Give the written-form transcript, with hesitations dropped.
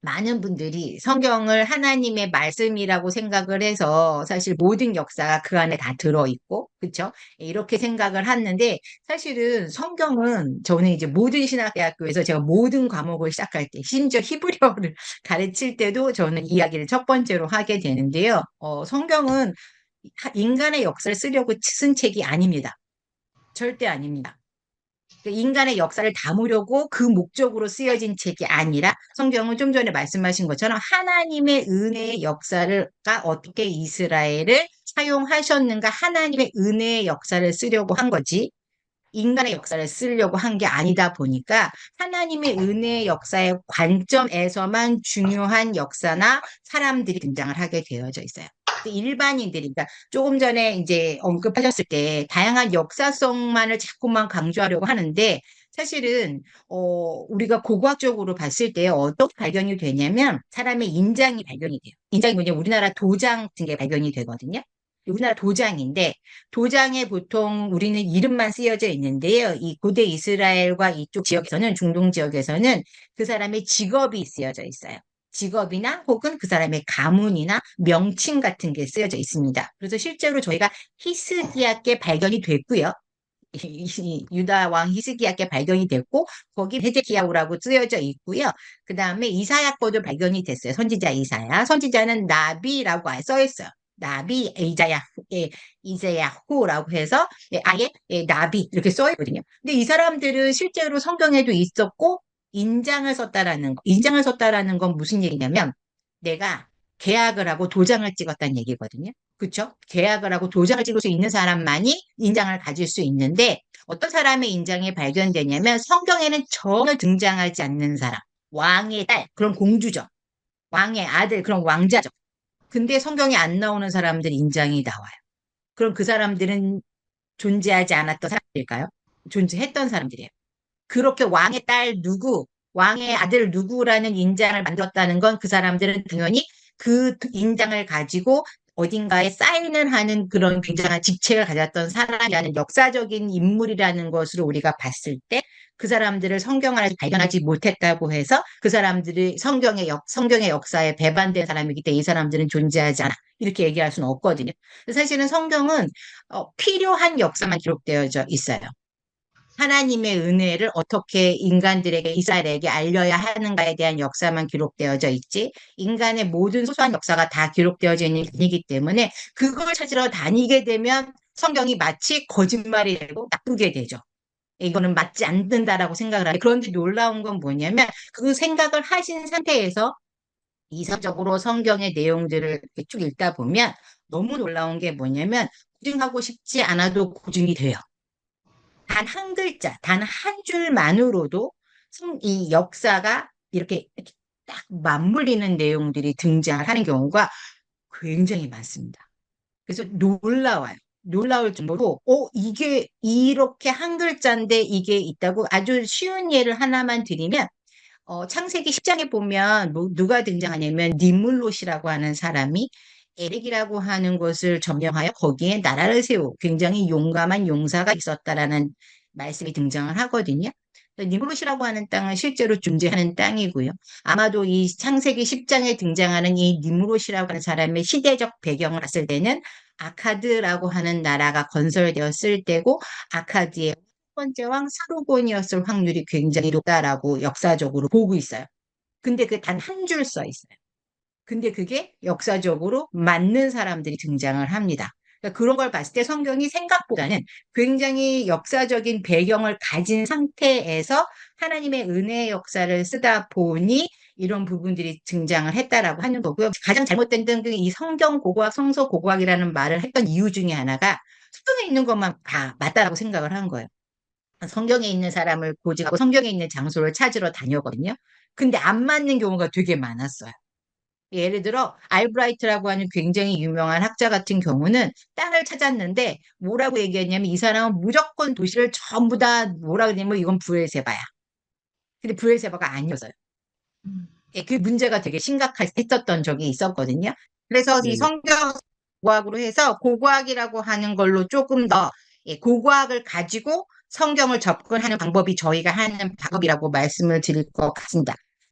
많은 분들이 성경을 하나님의 말씀이라고 생각을 해서 사실 모든 역사가 그 안에 다 들어있고, 그쵸? 이렇게 생각을 하는데 사실은 성경은 저는 이제 모든 신학대학교에서 제가 모든 과목을 시작할 때, 심지어 히브리어를 가르칠 때도 저는 이야기를 첫 번째로 하게 되는데요. 성경은 인간의 역사를 쓰려고 쓴 책이 아닙니다. 절대 아닙니다. 그 인간의 역사를 담으려고 그 목적으로 쓰여진 책이 아니라 성경은 좀 전에 말씀하신 것처럼 하나님의 은혜의 역사가 어떻게 이스라엘을 사용하셨는가 하나님의 은혜의 역사를 쓰려고 한 거지 인간의 역사를 쓰려고 한 게 아니다 보니까 하나님의 은혜의 역사의 관점에서만 중요한 역사나 사람들이 등장을 하게 되어져 있어요. 일반인들이, 그러니까 조금 전에 이제 언급하셨을 때 다양한 역사성만을 자꾸만 강조하려고 하는데 사실은 우리가 고고학적으로 봤을 때 어떻게 발견이 되냐면 사람의 인장이 발견이 돼요. 인장이 뭐냐 우리나라 도장 같은 게 발견이 되거든요. 우리나라 도장인데 도장에 보통 우리는 이름만 쓰여져 있는데요. 이 고대 이스라엘과 이쪽 지역에서는 중동 지역에서는 그 사람의 직업이 쓰여져 있어요. 직업이나 혹은 그 사람의 가문이나 명칭 같은 게 쓰여져 있습니다. 그래서 실제로 저희가 히스기야께 발견이 됐고요. 유다 왕 히스기야께 발견이 됐고 거기 헤제키야후라고 쓰여져 있고요. 그 다음에 이사야 거도 발견이 됐어요. 선지자 이사야. 선지자는 나비라고 써 있어요. 나비 이자야후라고 해서 아예 나비 이렇게 써 있거든요. 근데 이 사람들은 실제로 성경에도 있었고 인장을 썼다라는 거. 인장을 썼다라는 건 무슨 얘기냐면 내가 계약을 하고 도장을 찍었다는 얘기거든요. 그렇죠? 계약을 하고 도장을 찍을 수 있는 사람만이 인장을 가질 수 있는데 어떤 사람의 인장이 발견되냐면 성경에는 전혀 등장하지 않는 사람, 왕의 딸, 그런 공주죠. 왕의 아들, 그런 왕자죠. 근데 성경에 안 나오는 사람들 인장이 나와요. 그럼 그 사람들은 존재하지 않았던 사람들일까요? 존재했던 사람들이에요. 그렇게 왕의 딸 누구, 왕의 아들 누구라는 인장을 만들었다는 건 그 사람들은 당연히 그 인장을 가지고 어딘가에 사인을 하는 그런 굉장한 직책을 가졌던 사람이라는 역사적인 인물이라는 것으로 우리가 봤을 때 그 사람들을 성경 안에서 발견하지 못했다고 해서 그 사람들이 성경의 역사에 배반된 사람이기 때문에 이 사람들은 존재하지 않아. 이렇게 얘기할 수는 없거든요. 사실은 성경은 필요한 역사만 기록되어져 있어요. 하나님의 은혜를 어떻게 인간들에게, 이스라엘에게 알려야 하는가에 대한 역사만 기록되어져 있지, 인간의 모든 소소한 역사가 다 기록되어져 있는 게 아니기 때문에 그걸 찾으러 다니게 되면 성경이 마치 거짓말이 되고 나쁘게 되죠. 이거는 맞지 않는다라고 생각을 하는데, 그런데 놀라운 건 뭐냐면 그 생각을 하신 상태에서 이성적으로 성경의 내용들을 이렇게 쭉 읽다 보면 너무 놀라운 게 뭐냐면 고증하고 싶지 않아도 고증이 돼요. 단 한 글자, 단 한 줄만으로도 이 역사가 이렇게 딱 맞물리는 내용들이 등장하는 경우가 굉장히 많습니다. 그래서 놀라워요. 놀라울 정도로, 이게 이렇게 한 글자인데 이게 있다고 아주 쉬운 예를 하나만 드리면, 창세기 10장에 보면 뭐 누가 등장하냐면 니물롯이라고 하는 사람이 에렉이라고 하는 것을 점령하여 거기에 나라를 세우고 굉장히 용감한 용사가 있었다라는 말씀이 등장을 하거든요. 니물롯이라고 하는 땅은 실제로 존재하는 땅이고요. 아마도 이 창세기 10장에 등장하는 이 니므롯이라고 하는 사람의 시대적 배경을 봤을 때는 아카드라고 하는 나라가 건설되었을 때고 아카드의 첫 번째 왕 사르곤이었을 확률이 굉장히 높다라고 역사적으로 보고 있어요. 근데 그 단 한 줄 써 있어요. 근데 그게 역사적으로 맞는 사람들이 등장을 합니다. 그러니까 그런 걸 봤을 때 성경이 생각보다는 굉장히 역사적인 배경을 가진 상태에서 하나님의 은혜의 역사를 쓰다 보니 이런 부분들이 등장을 했다라고 하는 거고요. 가장 잘못된 게 이 성경 고고학, 성서 고고학이라는 말을 했던 이유 중에 하나가 성경에 있는 것만 다 맞다라고 생각을 한 거예요. 성경에 있는 사람을 고집하고 성경에 있는 장소를 찾으러 다녔거든요. 근데 안 맞는 경우가 되게 많았어요. 예를 들어 알브라이트라고 하는 굉장히 유명한 학자 같은 경우는 땅을 찾았는데 뭐라고 얘기했냐면 이 사람은 무조건 도시를 전부 다 뭐라 그러냐면 이건 브엘세바야. 근데 브엘세바가 아니었어요. 음. 예, 그 문제가 되게 심각했었던 적이 있었거든요. 그래서 이 네네. 성경 고고학으로 해서 고고학이라고 하는 걸로 조금 더 고고학을 가지고 성경을 접근하는 방법이 저희가 하는 방법이라고 말씀을 드릴 것 같습니다.